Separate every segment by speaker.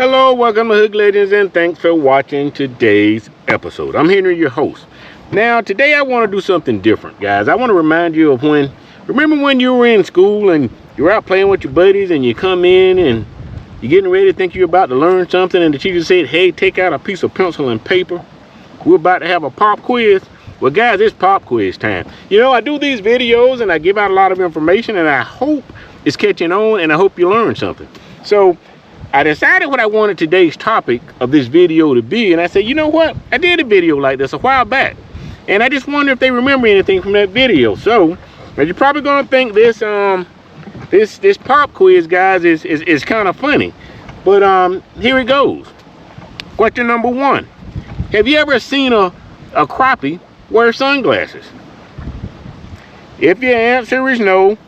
Speaker 1: Hello, welcome to Hook Legends, and thanks for watching today's episode. I'm Henry, your host. Now, today I want to do something different, guys. I want to remind you of remember when you were in school and you were out playing with your buddies and you come in and you're getting ready to think you're about to learn something and the teacher said, hey, take out a piece of pencil and paper. We're about to have a pop quiz. Well, guys, it's pop quiz time. You know, I do these videos and I give out a lot of information and I hope it's catching on and I hope you learn something. So I decided what I wanted today's topic of this video to be, and I said, you know what? I did a video like this a while back, and I just wonder if they remember anything from that video. So, you're probably gonna think this this pop quiz, guys, is kind of funny, but here it goes. Question number 1: have you ever seen a crappie wear sunglasses? If your answer is no,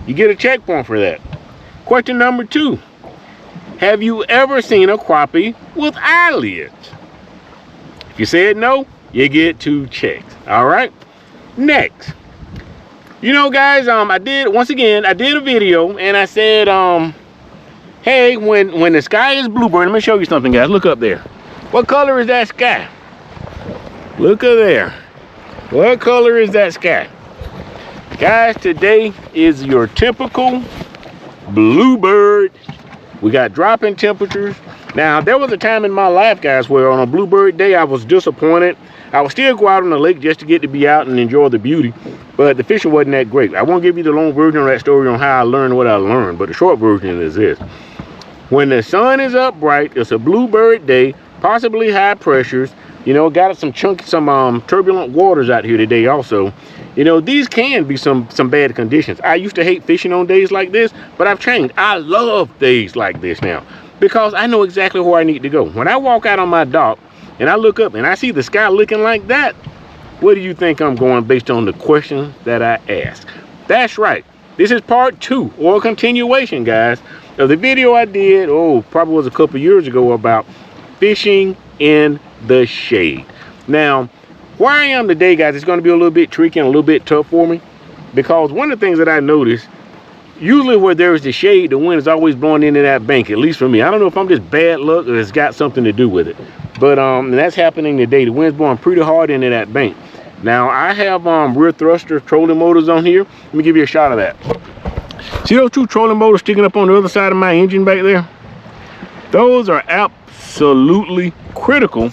Speaker 1: you get a check point for that. Question number 2: have you ever seen a crappie with eyelids? If you said no, you get 2 checks. All right. Next, you know, guys, I did a video and I said, hey, when the sky is bluebird, let me show you something, guys. Look up there. What color is that sky? Look up there. What color is that sky? Guys, today is your typical bluebird. We got dropping temperatures. Now, there was a time in my life, guys, where on a bluebird day, I was disappointed. I would still go out on the lake just to get to be out and enjoy the beauty, but the fishing wasn't that great. I won't give you the long version of that story on how I learned what I learned, but the short version is this. When the sun is up bright, it's a bluebird day, possibly high pressures. You know, got some turbulent waters out here today also. You know, these can be some bad conditions. I used to hate fishing on days like this, but I've changed. I love days like this now because I know exactly where I need to go. When I walk out on my dock and I look up and I see the sky looking like that, where do you think I'm going based on the question that I asked? That's right. This is part 2 or a continuation, guys, of the video I did, probably was a couple years ago, about fishing in the shade. Now, where I am today, guys, it's going to be a little bit tricky and a little bit tough for me because one of the things that I noticed, usually where there is the shade, the wind is always blowing into that bank, at least for me. I don't know if I'm just bad luck or it's got something to do with it, but that's happening today. The wind's blowing pretty hard into that bank. Now, I have rear thruster trolling motors on here. Let me give you a shot of that. See those 2 trolling motors sticking up on the other side of my engine back there? Those are absolutely critical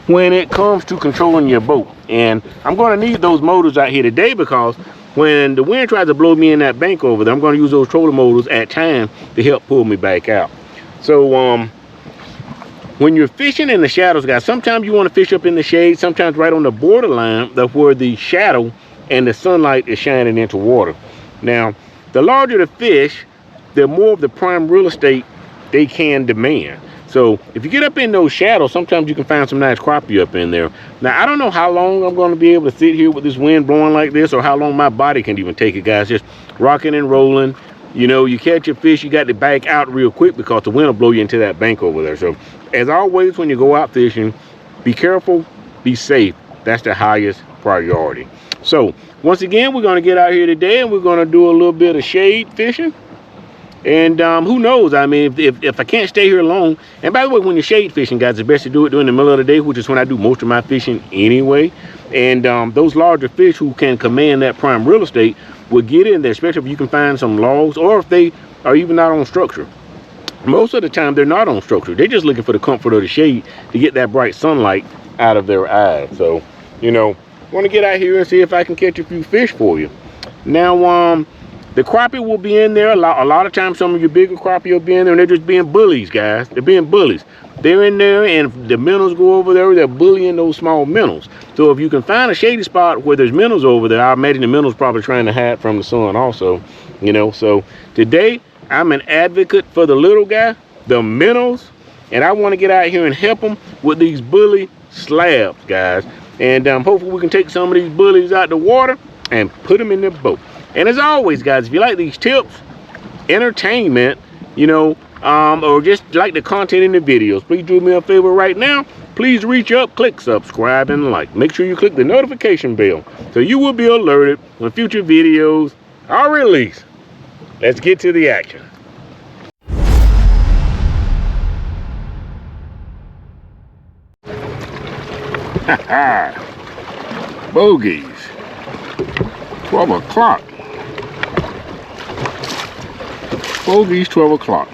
Speaker 1: when it comes to controlling your boat, and I'm going to need those motors out here today because when the wind tries to blow me in that bank over there, I'm going to use those trolling motors at times to help pull me back out. So when you're fishing in the shadows, guys, sometimes you want to fish up in the shade, sometimes right on the borderline of where the shadow and the sunlight is shining into water. Now, the larger the fish, the more of the prime real estate they can demand. So if you get up in those shadows, sometimes you can find some nice crappie up in there. Now, I don't know how long I'm going to be able to sit here with this wind blowing like this or how long my body can even take it, guys. Just rocking and rolling. You know, you catch your fish, you got to back out real quick because the wind will blow you into that bank over there. So as always, when you go out fishing, be careful, be safe. That's the highest priority. So once again, we're going to get out here today and we're going to do a little bit of shade fishing. And who knows, I mean, if I can't stay here long, and by the way, when you're shade fishing, guys, it's best to do it during the middle of the day, which is when I do most of my fishing anyway. And those larger fish who can command that prime real estate will get in there, especially if you can find some logs or if they are even not on structure. Most of the time, they're not on structure. They're just looking for the comfort of the shade to get that bright sunlight out of their eyes. So, you know, I want to get out here and see if I can catch a few fish for you. Now, the crappie will be in there. A lot of times, some of your bigger crappie will be in there, and they're just being bullies, guys. They're being bullies. They're in there, and if the minnows go over there, they're bullying those small minnows. So if you can find a shady spot where there's minnows over there, I imagine the minnows probably trying to hide from the sun also, you know. So today, I'm an advocate for the little guy, the minnows, and I want to get out here and help them with these bully slabs, guys. And hopefully we can take some of these bullies out the water and put them in their boat. And as always, guys, if you like these tips, entertainment, you know, or just like the content in the videos, please do me a favor right now. Please reach up, click subscribe, and like. Make sure you click the notification bell so you will be alerted when future videos are released. Let's get to the action. Bogeys. 12 o'clock. Bogeys, 12 o'clock.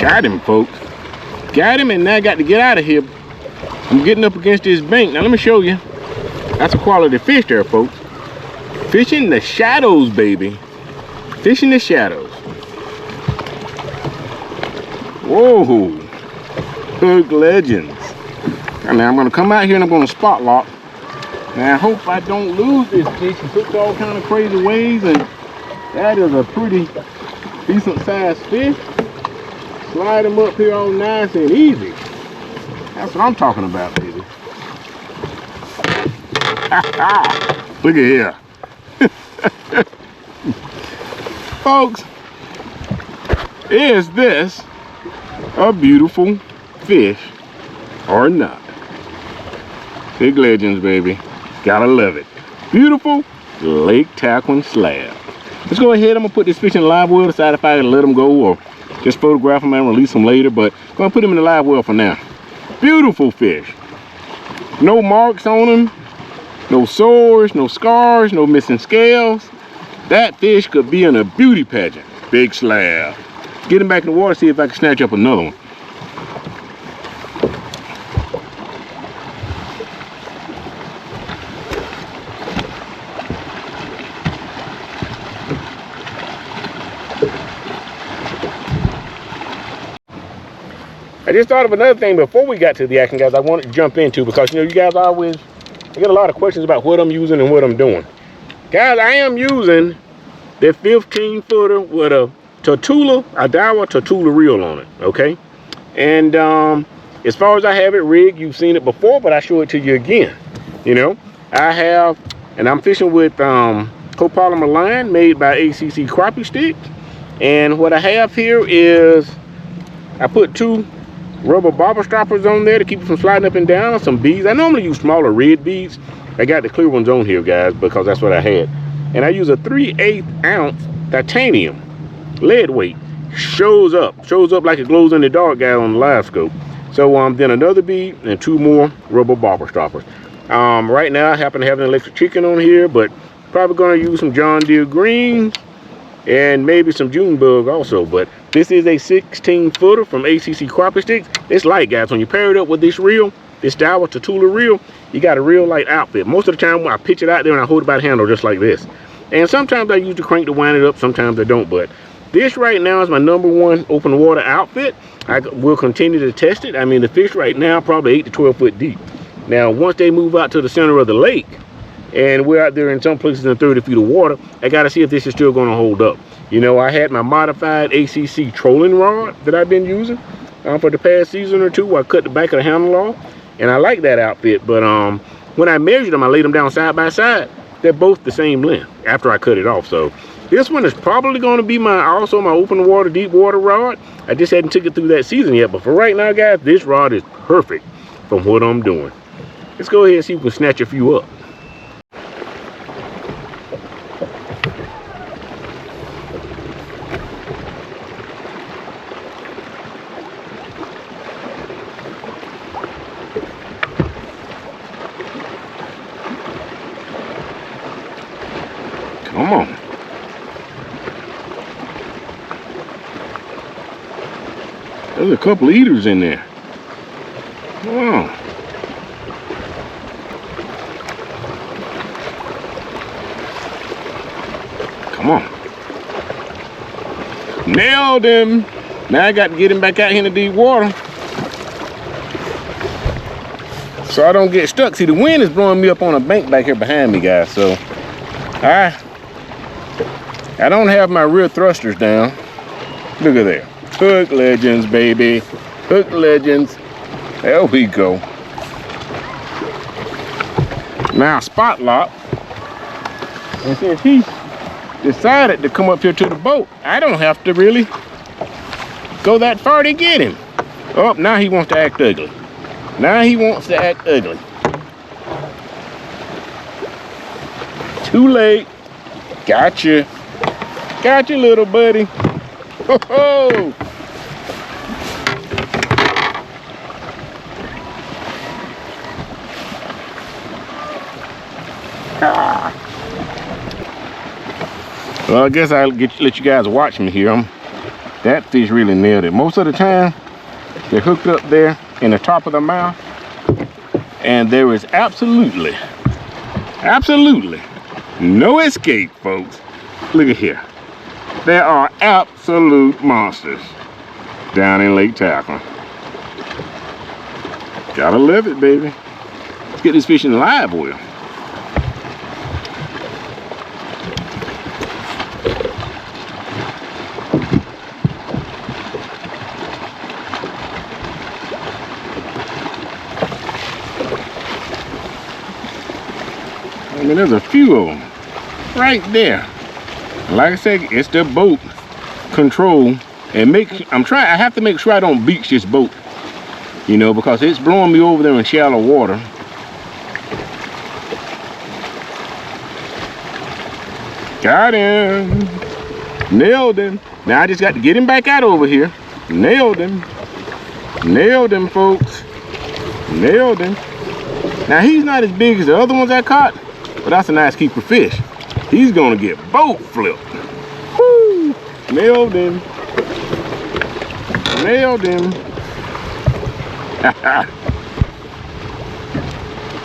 Speaker 1: Got him, folks. Got him, and now I got to get out of here. I'm getting up against this bank. Now let me show you. That's a quality fish there, folks. Fishing the shadows, baby. Fishing the shadows. Whoa. Hook Legends. And now I'm going to come out here and I'm going to spot lock. Now I hope I don't lose this fish. He hooks all kind of crazy ways, and that is a pretty decent sized fish. Slide him up here all nice and easy. That's what I'm talking about, baby. Look at here. Folks, is this a beautiful fish or not? Big Legends, baby. Gotta love it. Beautiful Lake Tarquin slab. Let's go ahead. I'm gonna put this fish in the live well, decide if I can let him go or just photograph him and release him later, but I'm gonna put him in the live well for now. Beautiful fish. No marks on him, no sores, no scars, no missing scales. That fish could be in a beauty pageant. Big slab. Get him back in the water, see if I can snatch up another one. I just thought of another thing before we got to the action, guys. I wanted to jump into, because you guys always get a lot of questions about what I'm using and what I'm doing. Guys, I am using the 15-footer with a Tortula, a Daiwa Tortula reel on it, okay? And as far as I have it rigged, you've seen it before, but I show it to you again. I have, and I'm fishing with copolymer line made by ACC Crappie sticks. And what I have here is I put 2 rubber bobber stoppers on there to keep it from sliding up and down, some beads. I normally use smaller red beads. I got the clear ones on here, guys, because that's what I had. And I use a 3/8 ounce titanium lead weight. Shows up like it glows in the dark, guy, on the live scope. So then another bead and 2 more rubber bobber stoppers. Right now I happen to have an electric chicken on here, but probably going to use some John Deere greens and maybe some June bug also. But this is a 16-footer from ACC Crappie sticks. It's light, guys. When you pair it up with this reel, this Daiwa Tortula reel, you got a real light outfit. Most of the time when I pitch it out there and I hold it by the handle just like this. And sometimes I use the crank to wind it up, sometimes I don't. But this right now is my #1 open water outfit. I will continue to test it. I mean, the fish right now probably 8 to 12 foot deep. Now, once they move out to the center of the lake, and we're out there in some places in 30 feet of water, I got to see if this is still going to hold up. I had my modified ACC trolling rod that I've been using for the past season or two. I cut the back of the handle off, and I like that outfit. But when I measured them, I laid them down side by side. They're both the same length after I cut it off. So this one is probably going to be my open water, deep water rod. I just hadn't took it through that season yet. But for right now, guys, this rod is perfect for what I'm doing. Let's go ahead and see if we can snatch a few up. Come on. There's a couple eaters in there. Wow. Come on. Nailed him. Now I got to get him back out here in the deep water, so I don't get stuck. See, the wind is blowing me up on a bank back here behind me, guys. So I don't have my rear thrusters down. Look at there. Hook Legends, baby. Hook Legends. There we go. Now spot lock. And since he decided to come up here to the boat, I don't have to really go that far to get him. Oh, now he wants to act ugly. Now he wants to act ugly. Too late. Gotcha. Gotcha, little buddy. Ho ho! Ah. Well, I guess I'll let you guys watch me here. That fish really nailed it. Most of the time, they're hooked up there in the top of the mouth, and there is absolutely no escape, folks. Look at here. There are absolute monsters down in Lake Tackle. Gotta love it, baby. Let's get this fish in the live well. I mean, there's a few of them right there. Like I said, it's the boat control, and I have to make sure I don't beach this boat, you know, because it's blowing me over there in shallow water. Got him. Nailed him. Now I just got to get him back out over here. Nailed him. Nailed him, folks. Nailed him. Now he's not as big as the other ones I caught, but that's a nice keeper fish. He's gonna get boat flipped. Woo! Nailed him. Nailed him.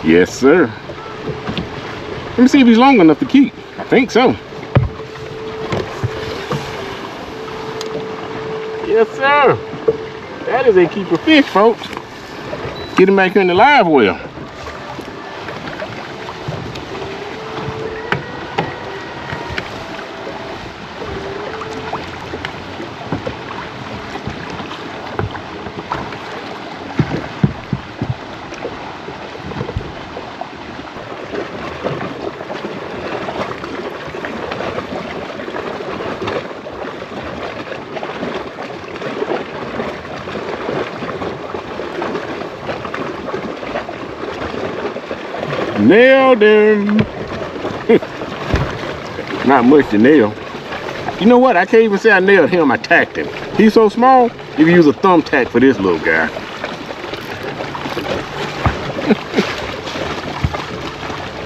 Speaker 1: Yes, sir. Let me see if he's long enough to keep. I think so. Yes, sir. That is a keeper fish, folks. Get him back here in the live well. Nailed him. Not much to nail. You know what? I can't even say I nailed him. I tacked him. He's so small, you can use a thumbtack for this little guy.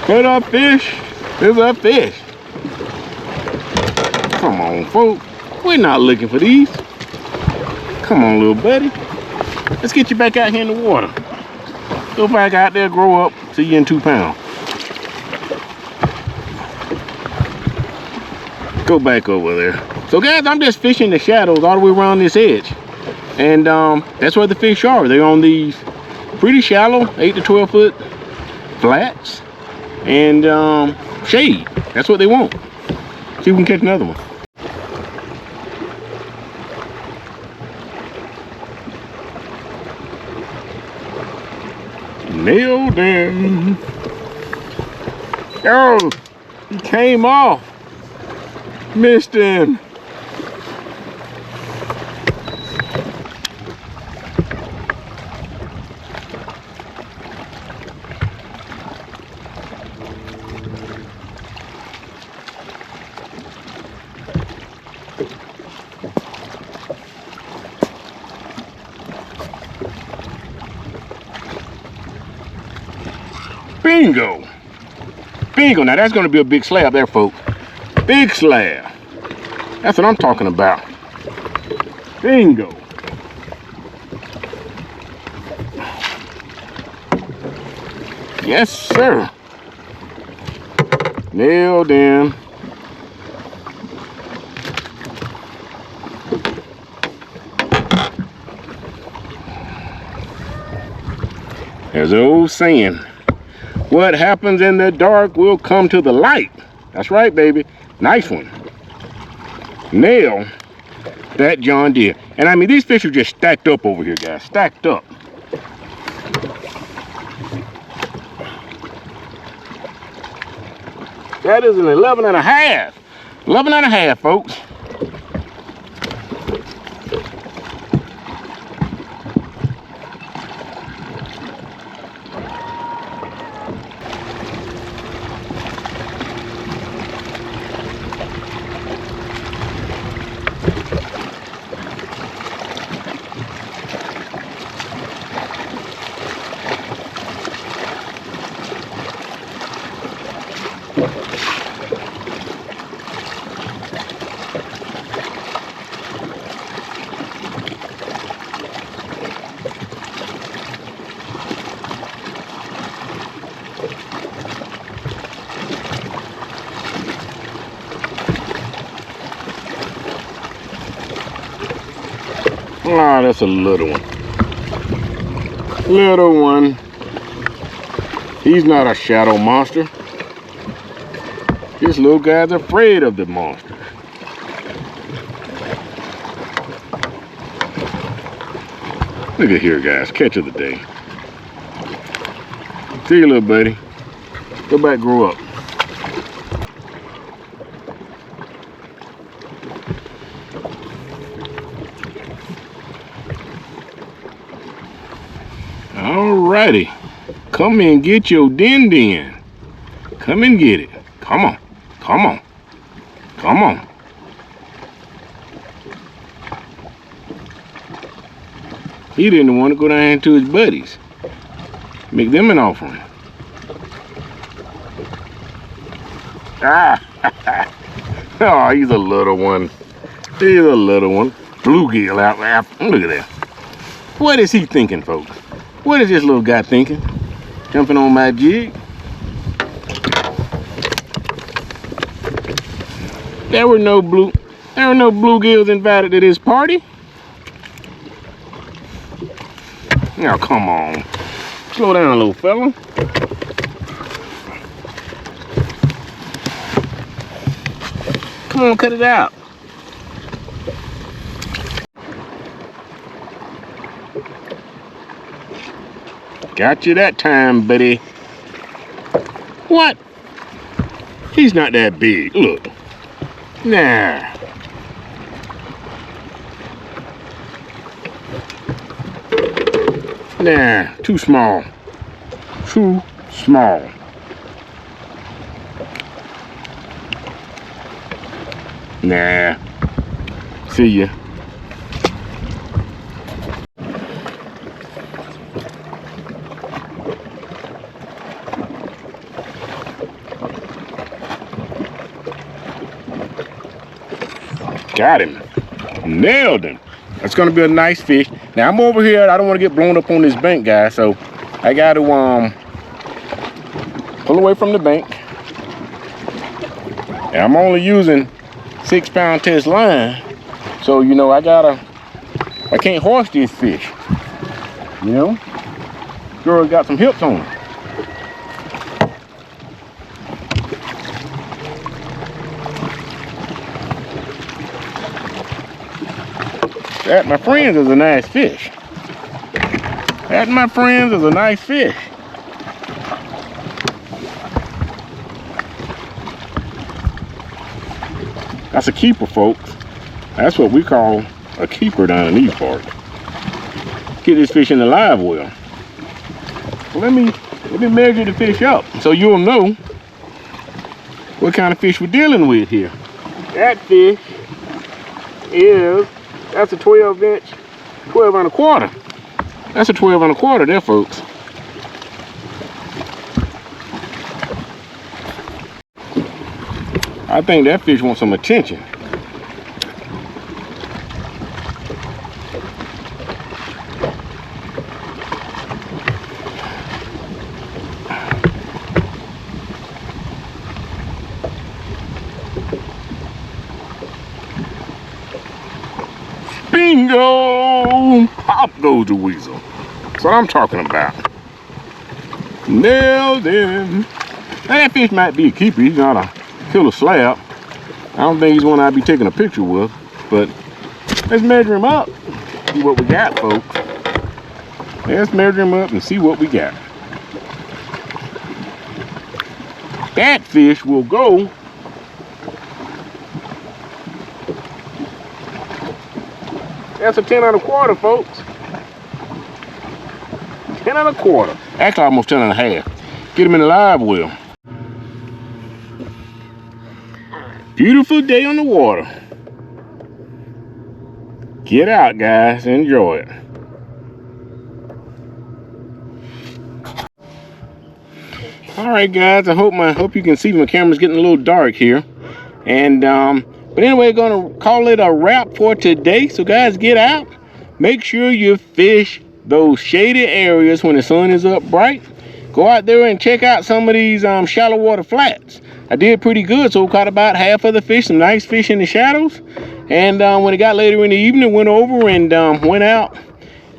Speaker 1: Put up fish. There's a fish. Come on, folks. We're not looking for these. Come on, little buddy. Let's get you back out here in the water. Go back out there, grow up. See you in 2 pounds. Go back over there. So guys, I'm just fishing the shadows all the way around this edge. And that's where the fish are. They're on these pretty shallow 8 to 12 foot flats and shade. That's what they want. See if we can catch another one. Nailed him. Oh, he came off. Missed him. Bingo. Bingo. Now that's going to be a big slab there, folks. Big slab. That's what I'm talking about. Bingo. Yes, sir. Nailed him. There's an old saying. What happens in the dark will come to the light. That's right, baby. Nice one. Nail that John Deere. And I mean, these fish are just stacked up over here, guys. Stacked up. That is an 11 and a half. 11 and a half, folks. Ah, that's a little one. Little one. He's not a shadow monster. This little guy's afraid of the monster. Look at here, guys. Catch of the day. See you, little buddy. Go back, grow up. Alrighty. Come and get your din. Come and get it. Come on. Come on. Come on. He didn't want to go down to his buddies. Make them an offering. Ah! Oh, he's a little one. He's a little one. Bluegill out there. Look at that. What is he thinking, folks? What is this little guy thinking? Jumping on my jig? There were no bluegills invited to this party. Now come on. Slow down, little fella. Come on, cut it out. Got you that time, buddy. What? He's not that big. Look. Nah. Nah, too small. Too small. Nah. See ya. Got him. Nailed him. That's gonna be a nice fish. Now I'm over here. I don't want to get blown up on this bank, guys. So I got to pull away from the bank. And I'm only using 6-pound test line. So you know I can't horse this fish. You know, girl got some hips on her. That, my friends, is a nice fish. That, my friends, is a nice fish. That's a keeper, folks. That's what we call a keeper down in these parts. Get this fish in the live well. Let me measure the fish up so you'll know what kind of fish we're dealing with here. That fish that's a 12-inch, 12 and a quarter. That's a 12 and a quarter there, folks. I think that fish wants some attention. Bingo! Pop goes the weasel. That's what I'm talking about. Nailed him. Now that fish might be a keeper. He's not a killer slab. I don't think he's one I'd be taking a picture with. But let's measure him up. See what we got, folks. Let's measure him up and see what we got. That fish will go That's a 10 and a quarter, folks. 10 and a quarter. Actually, almost 10 and a half. Get them in the live well. Beautiful day on the water. Get out, guys. Enjoy it. All right, guys. I hope you can see my camera's getting a little dark here. And but anyway, gonna call it a wrap for today. So guys, get out. Make sure you fish those shady areas when the sun is up bright. Go out there and check out some of these shallow water flats. I did pretty good, so caught about half of the fish, some nice fish in the shadows. And when it got later in the evening, went over and went out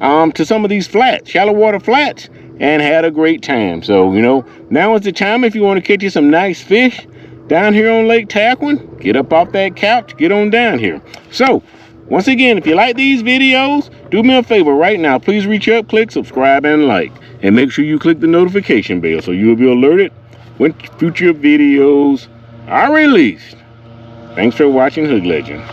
Speaker 1: to some of these flats, shallow water flats, and had a great time. So, you know, now is the time if you want to catch you some nice fish down here on Lake Tarquin. Get up off that couch, get on down here. So, once again, if you like these videos, do me a favor right now. Please reach up, click subscribe, and like. And make sure you click the notification bell so you'll be alerted when future videos are released. Thanks for watching Hook Legend.